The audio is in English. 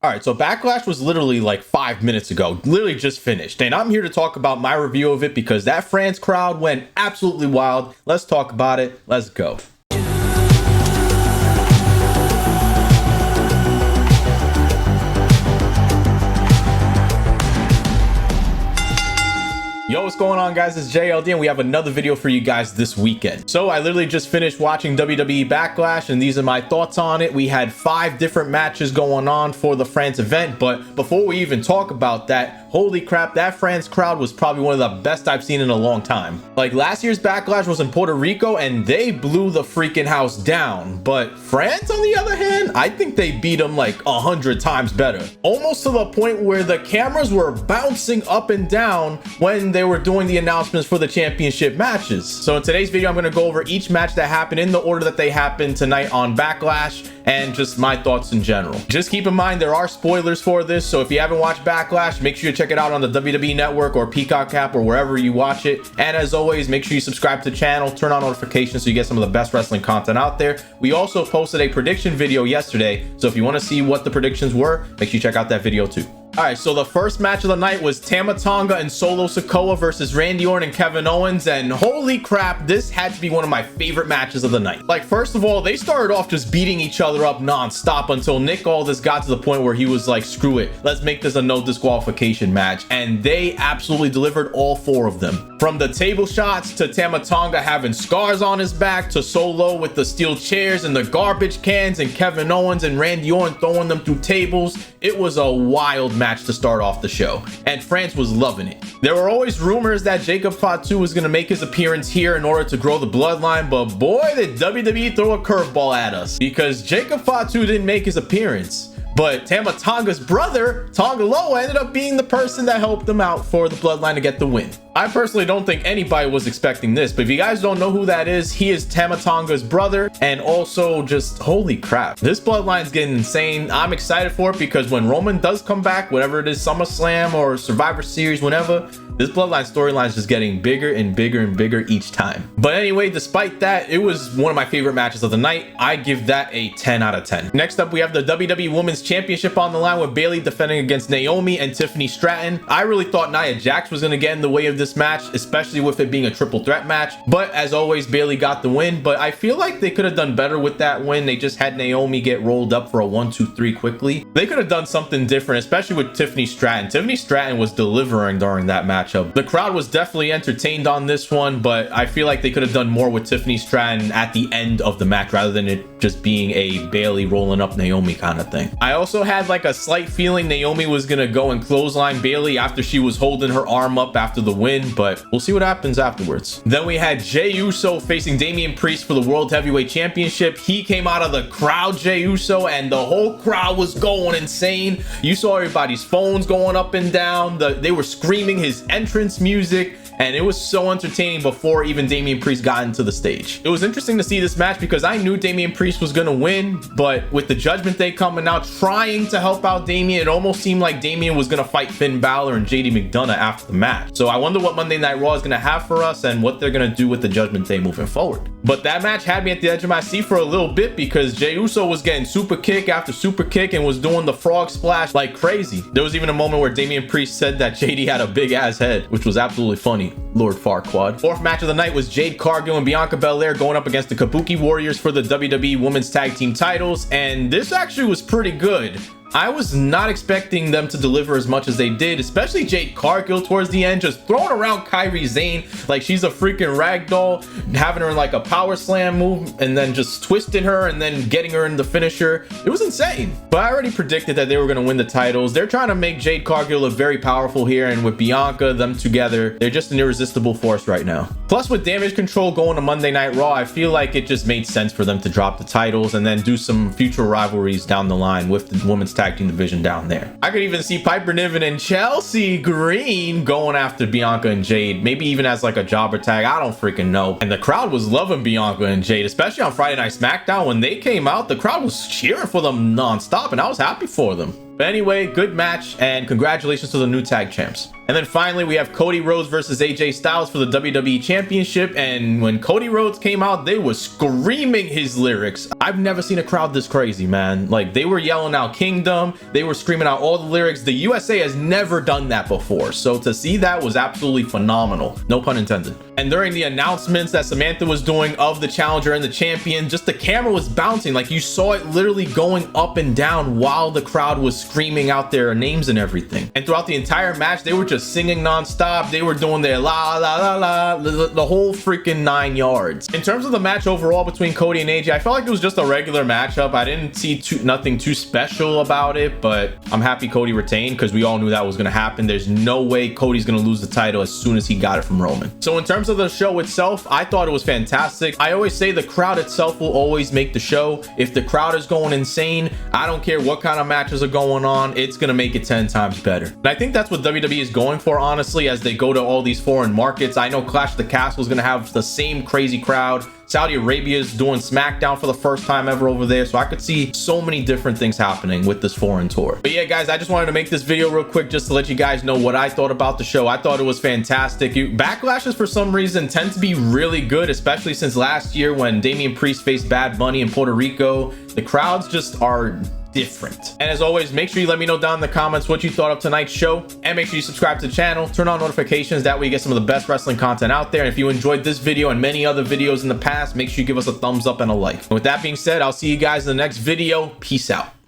All right, so Backlash was literally like 5 minutes ago, literally just finished. And I'm here to talk about my review of it because that France crowd went absolutely wild. Let's talk about it. Let's go. Yo, what's going on, guys? It's JLD and we have another video for you guys this weekend. So I literally just finished watching WWE Backlash and these are my thoughts on it. We had 5 different matches going on for the France event, but before we even talk about that, holy crap, that France crowd was probably one of the best I've seen in a long time. Like, last year's Backlash was in Puerto Rico and they blew the freaking house down, but France, on the other hand, I think they beat them like 100 times better. Almost to the point where the cameras were bouncing up and down when they were doing the announcements for the championship matches. So in today's video, I'm going to go over each match that happened in the order that they happened tonight on Backlash and just my thoughts in general. Just keep in mind there are spoilers for this, so if you haven't watched Backlash, make sure you check it out on the WWE Network or Peacock app or wherever you watch it. And as always, make sure you subscribe to the channel, turn on notifications so you get some of the best wrestling content out there. We also posted a prediction video yesterday, so if you want to see what the predictions were, make sure you check out that video too. All right, so the first match of the night was Tama Tonga and Solo Sikoa versus Randy Orton and Kevin Owens, and holy crap, this had to be one of my favorite matches of the night. Like, first of all, they started off just beating each other up non-stop until Nick Aldis got to the point where he was like, screw it, let's make this a no disqualification match, and they absolutely delivered all 4 of them. From the table shots to Tama Tonga having scars on his back to Solo with the steel chairs and the garbage cans and Kevin Owens and Randy Orton throwing them through tables, it was a wild match to start off the show, and France was loving it. There were always rumors that Jacob Fatu was going to make his appearance here in order to grow the bloodline, but boy, did WWE throw a curveball at us, because Jacob Fatu didn't make his appearance, but Tama Tonga's brother, Tonga Loa, ended up being the person that helped them out for the bloodline to get the win. I personally don't think anybody was expecting this, but if you guys don't know who that is, he is Tama Tonga's brother, and also just holy crap, this bloodline's getting insane. I'm excited for it because when Roman does come back, whatever it is, SummerSlam or Survivor Series, whenever, this bloodline storyline is just getting bigger and bigger and bigger each time. But anyway, despite that, it was one of my favorite matches of the night. I give that a 10 out of 10. Next up, we have the WWE Women's Championship on the line with Bayley defending against Naomi and Tiffany Stratton. I really thought Nia Jax was going to get in the way of this match, especially with it being a triple threat match. But as always, Bayley got the win. But I feel like they could have done better with that win. They just had Naomi get rolled up for a 1-2-3 quickly. They could have done something different, especially with Tiffany Stratton. Tiffany Stratton was delivering during that matchup. The crowd was definitely entertained on this one, but I feel like they could have done more with Tiffany Stratton at the end of the match rather than it just being a Bayley rolling up Naomi kind of thing. I also had like a slight feeling Naomi was gonna go and clothesline Bayley after she was holding her arm up after the win, but we'll see what happens afterwards. Then we had Jey Uso facing Damian Priest for the World Heavyweight Championship. He came out of the crowd, Jey Uso, and the whole crowd was going insane. You saw everybody's phones going up and down. They were screaming his entrance music, and it was so entertaining before even Damian Priest got into the stage. It was interesting to see this match because I knew Damian Priest was gonna win, but with the Judgment Day coming out trying to help out Damian, it almost seemed like Damian was gonna fight Finn Balor and JD McDonough after the match. So I wonder what Monday Night Raw is gonna have for us and what they're gonna do with the Judgment Day moving forward. But that match had me at the edge of my seat for a little bit because Jey Uso was getting super kick after super kick and was doing the frog splash like crazy. There was even a moment where Damian Priest said that JD had a big ass head, which was absolutely funny. Lord Farquaad. Fourth match of the night was Jade Cargill and Bianca Belair going up against the Kabuki Warriors for the WWE Women's Tag Team titles, and this actually was pretty good. I was not expecting them to deliver as much as they did, especially Jade Cargill towards the end, just throwing around Kairi Sane like she's a freaking rag doll, having her in like a power slam move and then just twisting her and then getting her in the finisher. It was insane. But I already predicted that they were going to win the titles. They're trying to make Jade Cargill look very powerful here, and with Bianca, them together, they're just an irresistible force right now. Plus, with Damage Control going to Monday Night Raw, I feel like it just made sense for them to drop the titles and then do some future rivalries down the line with the Women's Tag Team division down there. I could even see Piper Niven and Chelsea Green going after Bianca and Jade, maybe even as like a jobber tag. I don't freaking know. And the crowd was loving Bianca and Jade, especially on Friday Night SmackDown. When they came out, the crowd was cheering for them non-stop, and I was happy for them. But anyway, good match, and congratulations to the new tag champs. And then finally, we have Cody Rhodes versus AJ Styles for the WWE Championship. And when Cody Rhodes came out, they were screaming his lyrics. I've never seen a crowd this crazy, man. Like, they were yelling out Kingdom. They were screaming out all the lyrics. The USA has never done that before. So to see that was absolutely phenomenal. No pun intended. And during the announcements that Samantha was doing of the challenger and the champion, just the camera was bouncing. Like, you saw it literally going up and down while the crowd was screaming out their names and everything. And throughout the entire match, they were just singing non-stop. They were doing their la la la la, the whole freaking 9 yards. In terms of the match overall between Cody and AJ, I felt like it was just a regular matchup. I didn't see nothing too special about it, but I'm happy Cody retained because we all knew that was going to happen. There's no way Cody's going to lose the title as soon as he got it from Roman. So in terms of the show itself, I thought it was fantastic. I always say the crowd itself will always make the show. If the crowd is going insane, I don't care what kind of matches are going on, it's going to make it 10 times better. And I think that's what WWE is going for, honestly, as they go to all these foreign markets. I know Clash of the Castle is going to have the same crazy crowd. Saudi Arabia is doing SmackDown for the first time ever over there, so I could see so many different things happening with this foreign tour. But yeah, guys, I just wanted to make this video real quick just to let you guys know what I thought about the show. I thought it was fantastic. Backlashes for some reason tend to be really good, especially since last year when Damian Priest faced Bad Bunny in Puerto Rico. The crowds just are different. And as always, make sure you let me know down in the comments what you thought of tonight's show, and make sure you subscribe to the channel, turn on notifications, that way you get some of the best wrestling content out there. And if you enjoyed this video and many other videos in the past, make sure you give us a thumbs up and a like. And with that being said, I'll see you guys in the next video. Peace out.